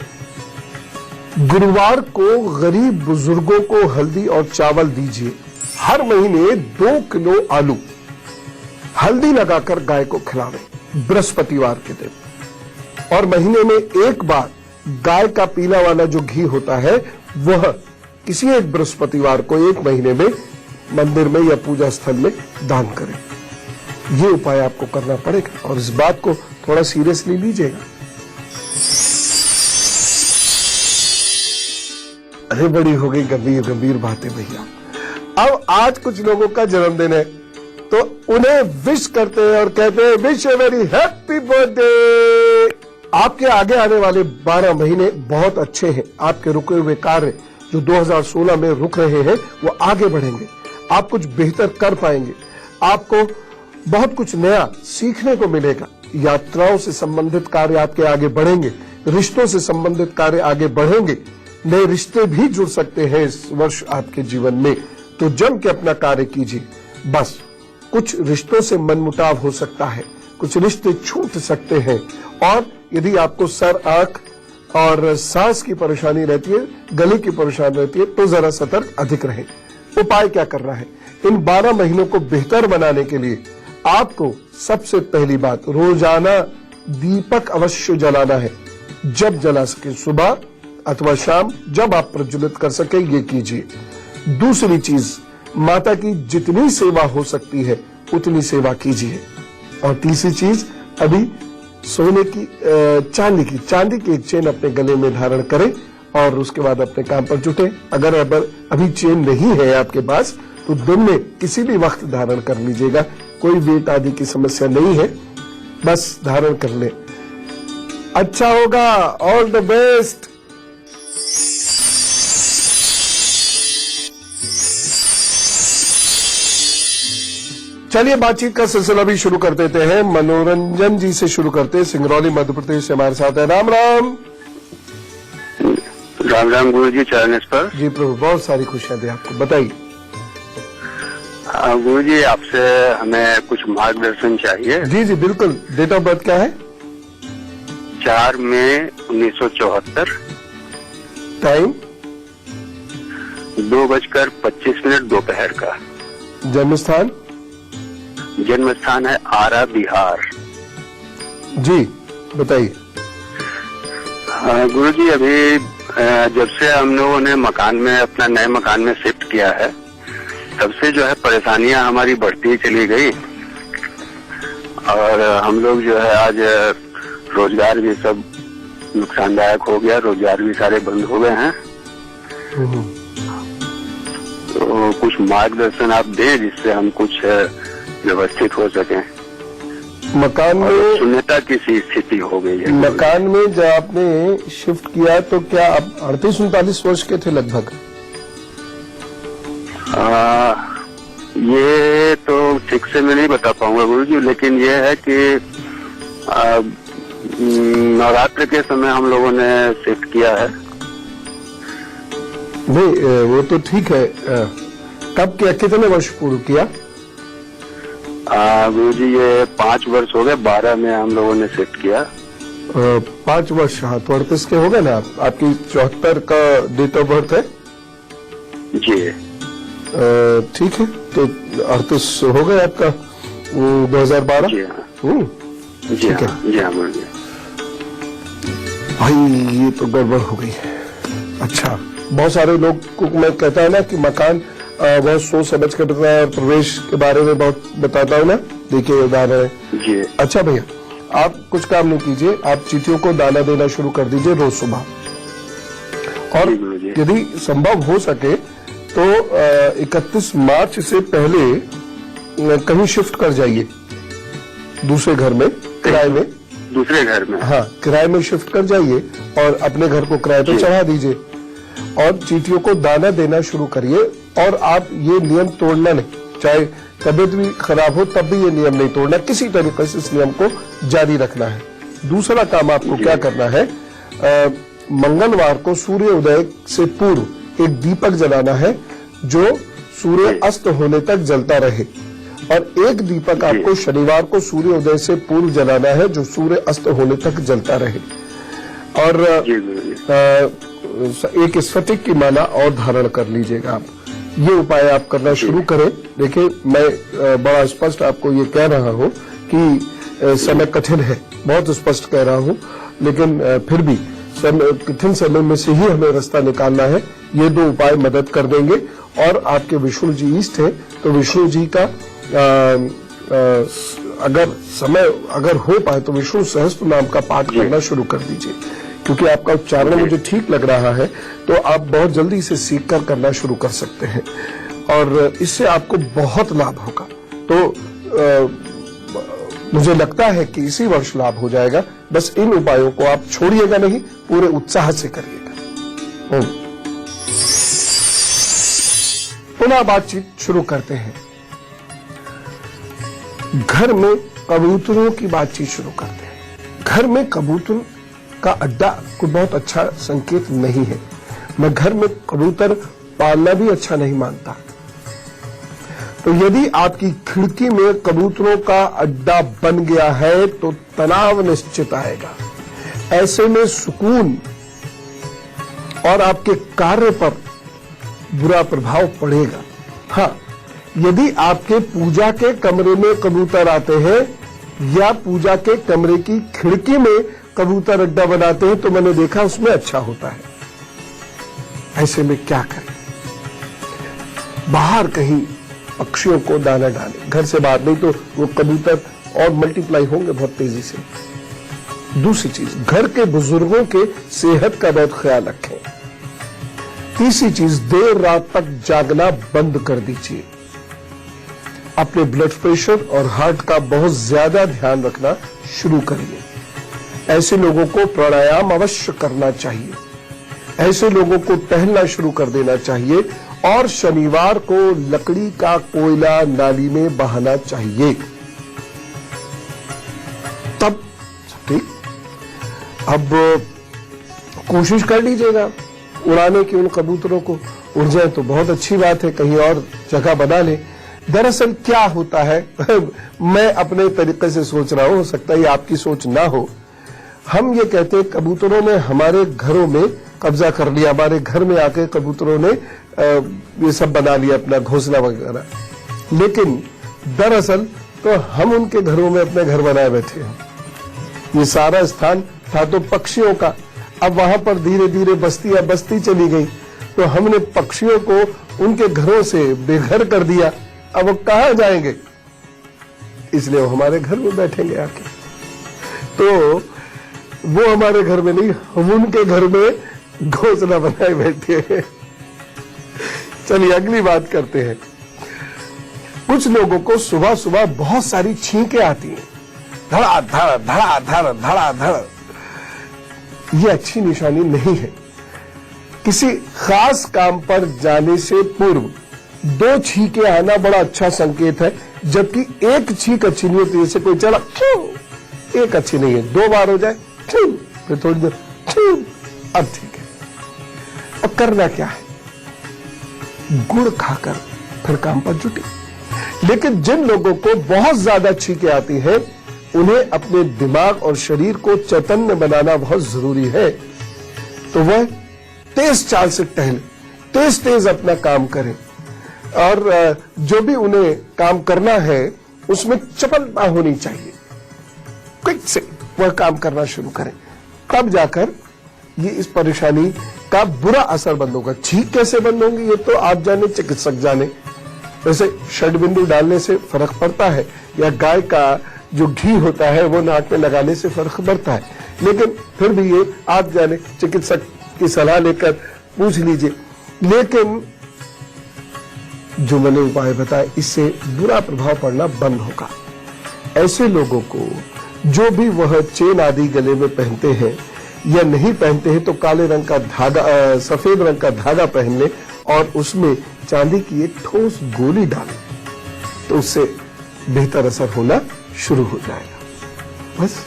गुरुवार को गरीब बुजुर्गों को हल्दी और चावल दीजिए। हर महीने 2 किलो आलू हल्दी लगाकर गाय को खिलावें बृहस्पतिवार के दिन। और महीने में एक बार गाय का पीला वाला जो घी होता है वह किसी एक बृहस्पतिवार को एक महीने में मंदिर में या पूजा स्थल में दान करें। ये उपाय आपको करना पड़ेगा और इस बात को थोड़ा सीरियसली लीजिएगा। अरे बड़ी हो गई गंभीर बातें भैया। अब आज कुछ लोगों का जन्मदिन है तो उन्हें विश करते हैं और कहते हैं wish a very happy birthday. आपके आगे आने वाले 12 महीने बहुत अच्छे हैं। आपके रुके हुए कार्य जो 2016 में रुक रहे हैं वो आगे बढ़ेंगे। आप कुछ बेहतर कर पाएंगे। आपको बहुत कुछ नया सीखने को मिलेगा। यात्राओं से संबंधित कार्य आपके आगे बढ़ेंगे। रिश्तों से संबंधित कार्य आगे बढ़ेंगे। नए रिश्ते भी जुड़ सकते हैं इस वर्ष आपके जीवन में। तो जम के अपना कार्य कीजिए। बस कुछ रिश्तों से मनमुटाव हो सकता है, कुछ रिश्ते छूट सकते हैं। और यदि आपको सर, आंख और सांस की परेशानी रहती है, गले की परेशानी रहती है, तो जरा सतर्क अधिक रहें। उपाय क्या करना है? इन 12 महीनों को बेहतर बनाने के लिए आपको सबसे पहली बात, रोजाना दीपक अवश्य जलाना है। जब जला सके, सुबह अथवा शाम, जब आप प्रज्वलित कर सके ये कीजिए। दूसरी चीज, माता की जितनी सेवा हो सकती है उतनी सेवा कीजिए। और तीसरी चीज, अभी सोने की चांदी की एक चेन अपने गले में धारण करें और उसके बाद अपने काम पर जुटे। अगर अभी चेन नहीं है आपके पास तो दिन में किसी भी वक्त धारण कर लीजिएगा। कोई वेट आदि की समस्या नहीं है, बस धारण कर ले, अच्छा होगा। All the best. चलिए बातचीत का सिलसिला भी शुरू कर देते हैं। मनोरंजन जी से शुरू करते हैं, सिंगरौली मध्य प्रदेश से हमारे साथ है। राम राम। राम राम गुरु जी, चरण स्पर्श। जी प्रभु, बहुत सारी खुशियां दी आपको, बताइए। गुरु जी, आपसे हमें कुछ मार्गदर्शन चाहिए। जी जी बिल्कुल। डेट ऑफ बर्थ क्या है? 4 मई 1974। टाइम? 2:25 दोपहर का। जन्म स्थान? जन्म स्थान है आरा, बिहार। जी बताइए। गुरु जी, अभी जब से हम लोगों ने अपना नए मकान में शिफ्ट किया है तब से जो है परेशानियां हमारी बढ़ती चली गई और हम लोग जो है आज रोजगार भी सब नुकसानदायक हो गया, रोजगार भी सारे बंद हो गए हैं। तो कुछ मार्गदर्शन आप दें जिससे हम कुछ व्यवस्थित हो सकें। मकान में शून्यता की सी स्थिति हो गई है। मकान में जब आपने शिफ्ट किया तो क्या आप 38-39 वर्ष के थे लगभग? ये तो ठीक से मैं नहीं बता पाऊंगा गुरुजी, लेकिन ये है कि नवरात्र के समय हम लोगों ने शिफ्ट किया है। नहीं वो तो ठीक है, कब किया, कितने वर्ष पूर्व किया? गुरुजी ये 5 वर्ष हो गए, 12 में हम लोगों ने शिफ्ट किया। 5 वर्ष, हाँ तो 38 के हो गए ना आप? आपकी 74 का डेट ऑफ बर्थ है? जी ठीक है, तो 38 हो गए आपका 2012? जी हाँ, जी ठीक है। हाँ, जी हाँ गुरुजी। भाई ये तो गड़बड़ हो गई है। अच्छा, बहुत सारे लोग को मैं कहता है ना कि मकान बहुत सोच समझ कर रखना है और प्रवेश के बारे में बहुत बताता हूँ ना, देखिए उदाहरण है। जी अच्छा भैया, आप कुछ काम नहीं कीजिए, आप चींटियों को दाना देना शुरू कर दीजिए रोज सुबह, और जी गुरुजी। यदि संभव हो सके तो 31 मार्च से पहले कहीं शिफ्ट कर जाइए, दूसरे घर में, किराए में। दूसरे घर में? हाँ, किराए में शिफ्ट कर जाइए और अपने घर को किराए पे चढ़ा दीजिए और चींटियों को दाना देना शुरू करिए। और आप ये नियम तोड़ना नहीं, चाहे तबीयत भी खराब हो तब भी ये नियम नहीं तोड़ना, किसी तरीके से इस नियम को जारी रखना है। दूसरा काम आपको क्या करना है, मंगलवार को सूर्य उदय से पूर्व एक दीपक जलाना है जो सूर्य अस्त होने तक जलता रहे, और एक दीपक आपको शनिवार को सूर्य उदय से पूर्व जलाना है जो सूर्य अस्त होने तक जलता रहे। और एक स्फटिक की माला और धारण कर लीजिएगा आप। ये उपाय आप करना शुरू करें। देखिए मैं बड़ा स्पष्ट आपको ये कह रहा हूँ कि समय कठिन है, बहुत स्पष्ट कह रहा हूँ, लेकिन फिर भी कठिन समय में से ही हमें रास्ता निकालना है। ये 2 उपाय मदद कर देंगे। और आपके विष्णु जी इष्ट है तो विष्णु जी का अगर हो पाए तो विष्णु सहस्त्र नाम का पाठ करना शुरू कर दीजिए, क्योंकि आपका उच्चारण मुझे ठीक लग रहा है, तो आप बहुत जल्दी इसे सीख कर करना शुरू कर सकते हैं और इससे आपको बहुत लाभ होगा। तो मुझे लगता है कि इसी वर्ष लाभ हो जाएगा। बस इन उपायों को आप छोड़िएगा नहीं, पूरे उत्साह से करिएगा। पुनः बातचीत शुरू करते हैं। घर में कबूतरों की बातचीत शुरू करते हैं। घर में कबूतर का अड्डा कोई बहुत अच्छा संकेत नहीं है। मैं घर में कबूतर पालना भी अच्छा नहीं मानता। तो यदि आपकी खिड़की में कबूतरों का अड्डा बन गया है तो तनाव निश्चित आएगा। ऐसे में सुकून और आपके कार्य पर बुरा प्रभाव पड़ेगा। हाँ, यदि आपके पूजा के कमरे में कबूतर आते हैं या पूजा के कमरे की खिड़की में कबूतर अड्डा बनाते हैं तो मैंने देखा उसमें अच्छा होता है। ऐसे में क्या करें, बाहर कहीं पक्षियों को दाना डालें, घर से बाहर, नहीं तो वो कबूतर और मल्टीप्लाई होंगे बहुत तेजी से। दूसरी चीज, घर के बुजुर्गों के सेहत का बहुत ख्याल रखें। तीसरी चीज, देर रात तक जागना बंद कर दीजिए। अपने ब्लड प्रेशर और हार्ट का बहुत ज्यादा ध्यान रखना शुरू करिए। ऐसे लोगों को प्राणायाम अवश्य करना चाहिए। ऐसे लोगों को टहलना शुरू कर देना चाहिए और शनिवार को लकड़ी का कोयला नाली में बहाना चाहिए। तब ठीक। अब कोशिश कर लीजिएगा उड़ाने की उन कबूतरों को। उड़ जाए तो बहुत अच्छी बात है, कहीं और जगह बना ले। दरअसल क्या होता है मैं अपने तरीके से सोच रहा हूं, हो सकता है आपकी सोच ना हो। हम ये कहते हैं कबूतरों ने हमारे घरों में कब्जा कर लिया, हमारे घर में आके कबूतरों ने ये सब बना लिया, अपना घोंसला वगैरह। लेकिन दरअसल तो हम उनके घरों में अपने घर बनाए बैठे हैं। ये सारा स्थान था तो पक्षियों का, अब वहां पर धीरे धीरे बस्ती चली गई। तो हमने पक्षियों को उनके घरों से बेघर कर दिया। अब वो कहां जाएंगे? इसलिए वो हमारे घर में बैठेंगे आके। तो वो हमारे घर में नहीं, हम उनके घर में घोंसला बनाए बैठे हैं। चलिए अगली बात करते हैं। कुछ लोगों को सुबह सुबह बहुत सारी छींकें आती हैं, धड़ाधड़ धड़ाधड़ धड़ाधड़। ये अच्छी निशानी नहीं है। किसी खास काम पर जाने से पूर्व 2 छींकें आना बड़ा अच्छा संकेत है, जबकि एक छींक अच्छी नहीं होती। जैसे कोई चला एक अच्छी नहीं है, 2 बार हो जाए फिर थोड़ी देर अब ठीक है। अब करना क्या है? गुड़ खाकर फिर काम पर जुटे। लेकिन जिन लोगों को बहुत ज्यादा छींकें आती हैं, उन्हें अपने दिमाग और शरीर को चैतन्य बनाना बहुत जरूरी है। तो वह तेज चाल से टहले, तेज तेज अपना काम करें, और जो भी उन्हें काम करना है उसमें चपलता होनी चाहिए। क्विक से वह काम करना शुरू करें, तब जाकर ये इस परेशानी का बुरा असर बंद होगा। छींक कैसे बंद होंगी ये तो आप जाने, चिकित्सक जाने। वैसे षड्बिंदु डालने से फर्क पड़ता है, या गाय का जो घी होता है वो नाक में लगाने से फर्क पड़ता है, लेकिन फिर भी ये आप जाने, चिकित्सक की सलाह लेकर पूछ लीजिए। लेकिन जो मैंने उपाय बताए, इससे बुरा प्रभाव पड़ना बंद होगा। ऐसे लोगों को जो भी वह चेन आदि गले में पहनते हैं या नहीं पहनते हैं, तो काले रंग का धागा, सफेद रंग का धागा पहन ले और उसमें चांदी की एक ठोस गोली डालें, तो उससे बेहतर असर होना शुरू हो जाएगा। बस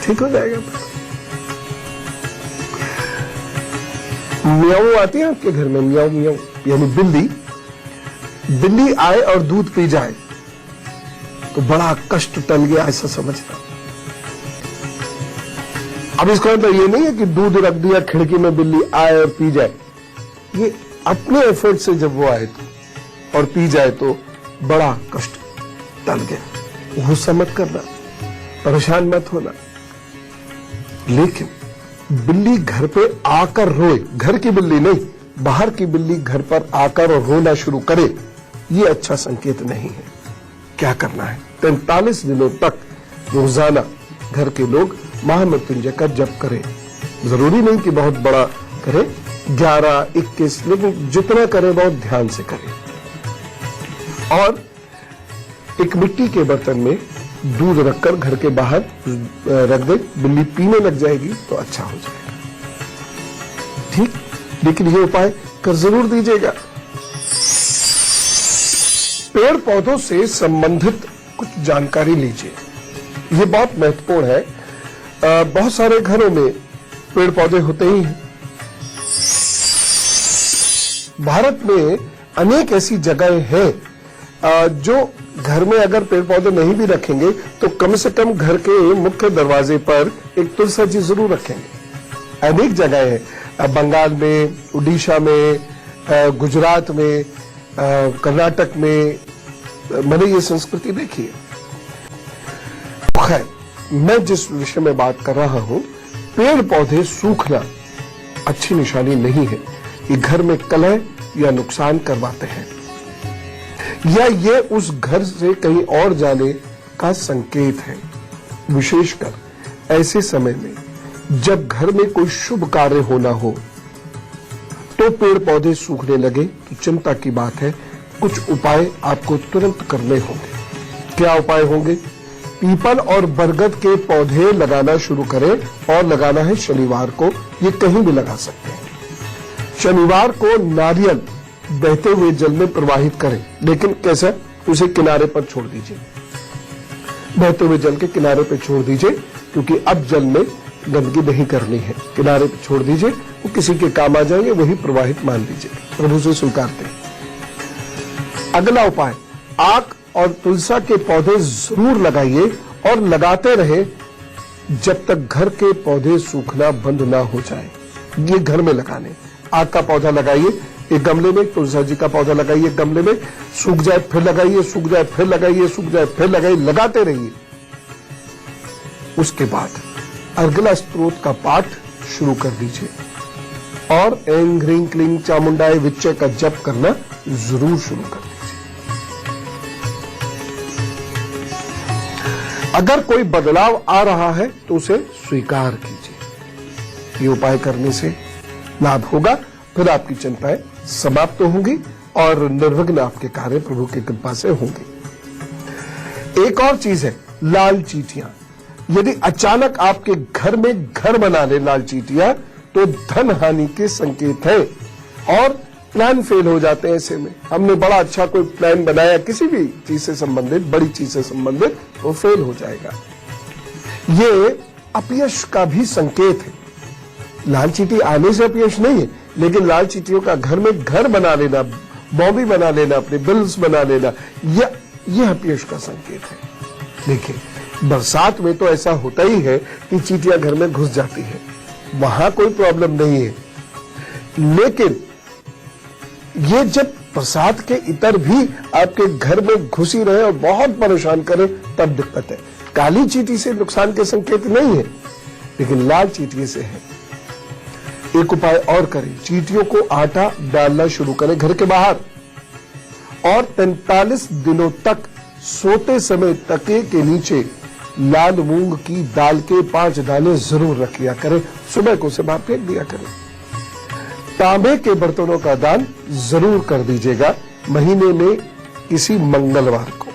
ठीक हो जाएगा। म्याऊ आती है आपके घर में? म्याऊ म्याऊ यानी बिल्ली आए और दूध पी जाए तो बड़ा कष्ट टल गया, ऐसा समझना। अब इसका मतलब ये नहीं है कि दूध रख दिया खिड़की में, बिल्ली आए और पी जाए। ये अपने एफर्ट से जब वो आए तो और पी जाए तो बड़ा कष्ट टल गया। गुस्सा मत करना, परेशान मत होना। लेकिन बिल्ली घर पे आकर रोए, घर की बिल्ली नहीं, बाहर की बिल्ली घर पर आकर और रोना शुरू करे, ये अच्छा संकेत नहीं है। क्या करना है? 43 दिनों तक रोजाना घर के लोग महामृत्युंजय का जप करें। जरूरी नहीं कि बहुत बड़ा करें, 11, 21, लेकिन जितना करें बहुत ध्यान से करें। और एक मिट्टी के बर्तन में दूध रखकर घर के बाहर रख दे, बिल्ली पीने लग जाएगी तो अच्छा हो जाएगा। ठीक, लेकिन ये उपाय कर जरूर दीजिएगा। पेड़ पौधों से संबंधित कुछ जानकारी लीजिए, ये बहुत महत्वपूर्ण है। बहुत सारे घरों में पेड़ पौधे होते ही हैं। भारत में अनेक ऐसी जगहें हैं जो घर में अगर पेड़ पौधे नहीं भी रखेंगे तो कम से कम घर के मुख्य दरवाजे पर एक तुलसी जी जरूर रखेंगे। अनेक जगहें हैं, बंगाल में, उड़ीसा में, गुजरात में, कर्नाटक में, मैंने ये संस्कृति देखी है। खैर, मैं जिस विषय में बात कर रहा हूं, पेड़ पौधे सूखना अच्छी निशानी नहीं है। ये घर में कलह या नुकसान करवाते हैं, या ये उस घर से कहीं और जाने का संकेत है। विशेषकर ऐसे समय में जब घर में कोई शुभ कार्य होना हो तो पेड़ पौधे सूखने लगे तो चिंता की बात है। कुछ उपाय आपको तुरंत करने होंगे। क्या उपाय होंगे? पीपल और बरगद के पौधे लगाना शुरू करें, और लगाना है शनिवार को। ये कहीं भी लगा सकते हैं। शनिवार को नारियल बहते हुए जल में प्रवाहित करें, लेकिन कैसे? उसे किनारे पर छोड़ दीजिए, बहते हुए जल के किनारे पर छोड़ दीजिए, क्योंकि अब जल में गंदगी नहीं करनी है। किनारे पर छोड़ दीजिए, वो किसी के काम आ जाएंगे, वही प्रवाहित मान लीजिए, प्रभु से स्वीकारते हैं। अगला उपाय, आक और तुलसा के पौधे जरूर लगाइए और लगाते रहे जब तक घर के पौधे सूखना बंद ना हो जाए। ये घर में लगाने, आक का पौधा लगाइए एक गमले में, तुलसा जी का पौधा लगाइए गमले में, सूख जाए फिर लगाइए, सूख जाए फिर लगाइए, सूख जाए फिर लगाइए, लगाते रहिए। उसके बाद अर्गला स्तोत्र का पाठ शुरू कर दीजिए। और ऐं ह्रीं क्लीं चामुंडाय विच्चे का जप करना जरूर शुरू कर दीजिए। अगर कोई बदलाव आ रहा है तो उसे स्वीकार कीजिए। ये उपाय करने से लाभ होगा, फिर आपकी चिंताएं समाप्त होंगी और निर्विघ्न आपके कार्य प्रभु की कृपा से होंगे। एक और चीज है लाल चींटियां। यदि अचानक आपके घर में घर बना ले लाल चींटियां तो धन हानि के संकेत है और प्लान फेल हो जाते हैं। ऐसे में हमने बड़ा अच्छा कोई प्लान बनाया किसी भी चीज से संबंधित, बड़ी चीज से संबंधित, वो फेल हो जाएगा। ये अपयश का भी संकेत है। लाल चींटी आने से अपयश नहीं है, लेकिन लाल चींटियों का घर में घर बना लेना, बॉम्बी बना लेना, अपने बिल्स बना लेना, यह अपयश का संकेत है। देखिए, बरसात में तो ऐसा होता ही है कि चींटियां घर में घुस जाती है, वहां कोई प्रॉब्लम नहीं है। लेकिन ये जब बरसात के इतर भी आपके घर में घुसी रहे और बहुत परेशान करे तब दिक्कत है। काली चींटी से नुकसान के संकेत नहीं है, लेकिन लाल चींटी से है। एक उपाय और करें, चींटियों को आटा डालना शुरू करें घर के बाहर और 43 दिनों तक सोते समय तकिए के नीचे लाल मूंग की दाल के 5 दाने जरूर रख लिया करें। सुबह को उसे बाहर फेंक दिया करें। तांबे के बर्तनों का दान जरूर कर दीजिएगा महीने में किसी मंगलवार को।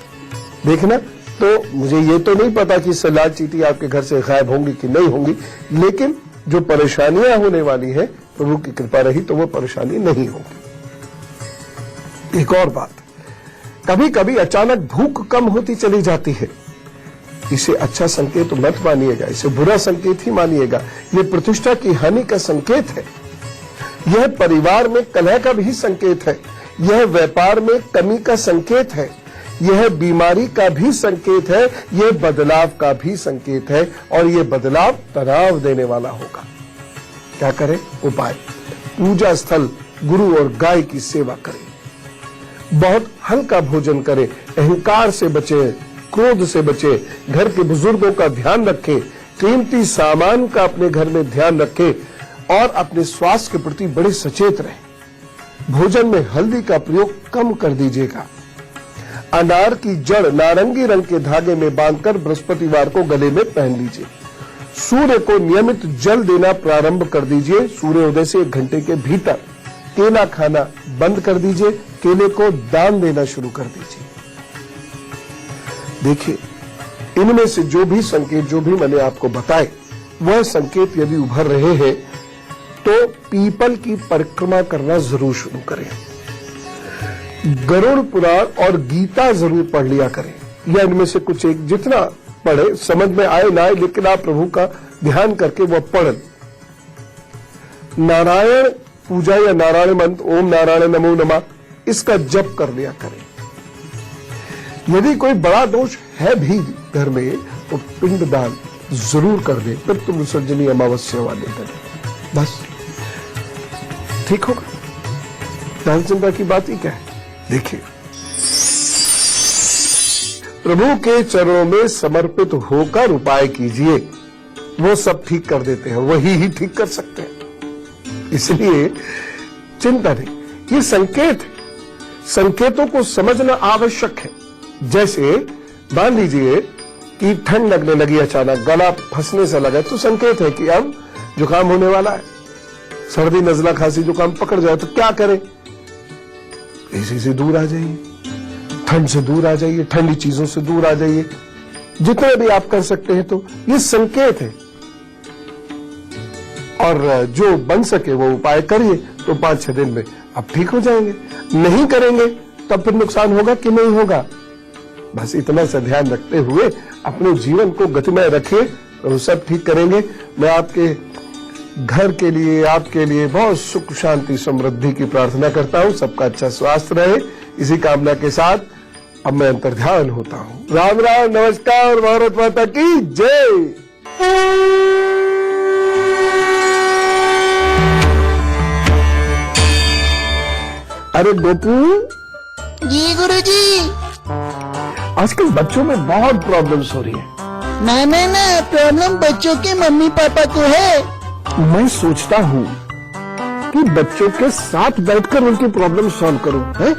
देखना, तो मुझे ये तो नहीं पता कि लाल चींटी आपके घर से गायब होंगी कि नहीं होंगी, लेकिन जो परेशानियां होने वाली है प्रभु की कृपा रही तो वो परेशानी नहीं होगी। एक और बात, कभी कभी अचानक भूख कम होती चली जाती है। इसे अच्छा संकेत तो मत मानिएगा, इसे बुरा संकेत ही मानिएगा। ये प्रतिष्ठा की हानि का संकेत है, यह परिवार में कलह का भी संकेत है, यह व्यापार में कमी का संकेत है, यह बीमारी का भी संकेत है, यह बदलाव का भी संकेत है और यह बदलाव तनाव देने वाला होगा। क्या करें? उपाय, पूजा स्थल, गुरु और गाय की सेवा करें, बहुत हल्का भोजन करें, अहंकार से बचें, क्रोध से बचें, घर के बुजुर्गों का ध्यान रखें, कीमती सामान का अपने घर में ध्यान रखें और अपने स्वास्थ्य के प्रति बड़े सचेत रहें। भोजन में हल्दी का प्रयोग कम कर दीजिएगा। अनार की जड़ नारंगी रंग के धागे में बांधकर बृहस्पतिवार को गले में पहन लीजिए। सूर्य को नियमित जल देना प्रारंभ कर दीजिए। सूर्योदय से 1 घंटे के भीतर केला खाना बंद कर दीजिए, केले को दान देना शुरू कर दीजिए। देखिए, इनमें से जो भी संकेत, जो भी मैंने आपको बताए, वह संकेत यदि उभर रहे हैं तो पीपल की परिक्रमा करना जरूर शुरू करें। गरुड़ पुराण और गीता जरूर पढ़ लिया करें, या इनमें से कुछ एक, जितना पढ़े, समझ में आए ना आए, लेकिन आप प्रभु का ध्यान करके वह पढ़ें। नारायण पूजा या नारायण मंत्र, ओम नारायण नमो नमः, इसका जप कर लिया करें। यदि कोई बड़ा दोष है भी घर में तो पिंडदान जरूर कर दे, पितृ विसर्जनी अमावस्या वाले दिन, बस ठीक होगा। ध्यान चिंता की बात ही क्या है? देखिए, प्रभु के चरणों में समर्पित होकर उपाय कीजिए, वो सब ठीक कर देते हैं, वही ही ठीक कर सकते हैं। इसलिए चिंता नहीं, ये संकेत है, संकेतों को समझना आवश्यक है। जैसे मान लीजिए कि ठंड लगने लगी, अचानक गला फंसने से लगा, तो संकेत है कि अब जुकाम होने वाला है। सर्दी, नजला, खांसी, जुकाम पकड़ जाए तो क्या करें? एसी से दूर आ जाइए, ठंड से दूर आ जाइए, ठंडी चीजों से दूर आ जाइए, जितने भी आप कर सकते हैं। तो ये संकेत है, और जो बन सके वो उपाय करिए, तो 5-6 दिन में आप ठीक हो जाएंगे। नहीं करेंगे तब फिर नुकसान होगा कि नहीं होगा। बस इतना सा ध्यान रखते हुए अपने जीवन को गतिमय रखिए, तो सब ठीक करेंगे। मैं आपके घर के लिए, आपके लिए बहुत सुख, शांति, समृद्धि की प्रार्थना करता हूँ। सबका अच्छा स्वास्थ्य रहे, इसी कामना के साथ अब मैं अंतर्ध्यान होता हूँ। राम राम, नमस्कार, भारत माता की जय। अरे गोपू जी गुरुजी। आजकल बच्चों में बहुत प्रॉब्लम्स हो रही है। ना प्रॉब्लम बच्चों के मम्मी पापा को है। मैं सोचता हूँ कि बच्चों के साथ बैठकर उनकी प्रॉब्लम सॉल्व करूं, है?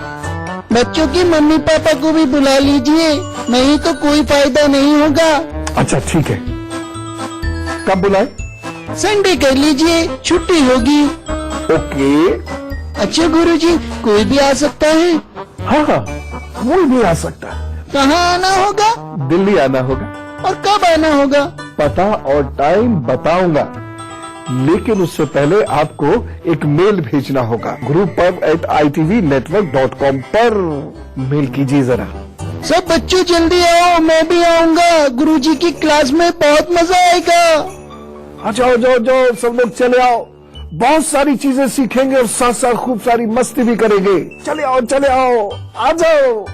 बच्चों की मम्मी पापा को भी बुला लीजिए, नहीं तो कोई फायदा नहीं होगा। अच्छा ठीक है, कब बुलाए? संडे कर लीजिए, छुट्टी होगी। ओके। अच्छा गुरुजी, कोई भी आ सकता है? हाँ हाँ, कोई भी आ सकता है। कहाँ आना होगा दिल्ली आना होगा। और कब आना होगा? पता और टाइम बताऊंगा, लेकिन उससे पहले आपको एक मेल भेजना होगा gurupub@itvnetwork.com पर। मेल कीजिए जरा। सब बच्चों जल्दी आओ, मैं भी आऊंगा। गुरुजी की क्लास में बहुत मजा आएगा। जाओ जाओ जाओ, सब लोग चले आओ। बहुत सारी चीजें सीखेंगे और साथ साथ खूब सारी मस्ती भी करेंगे। चले आओ आ जाओ।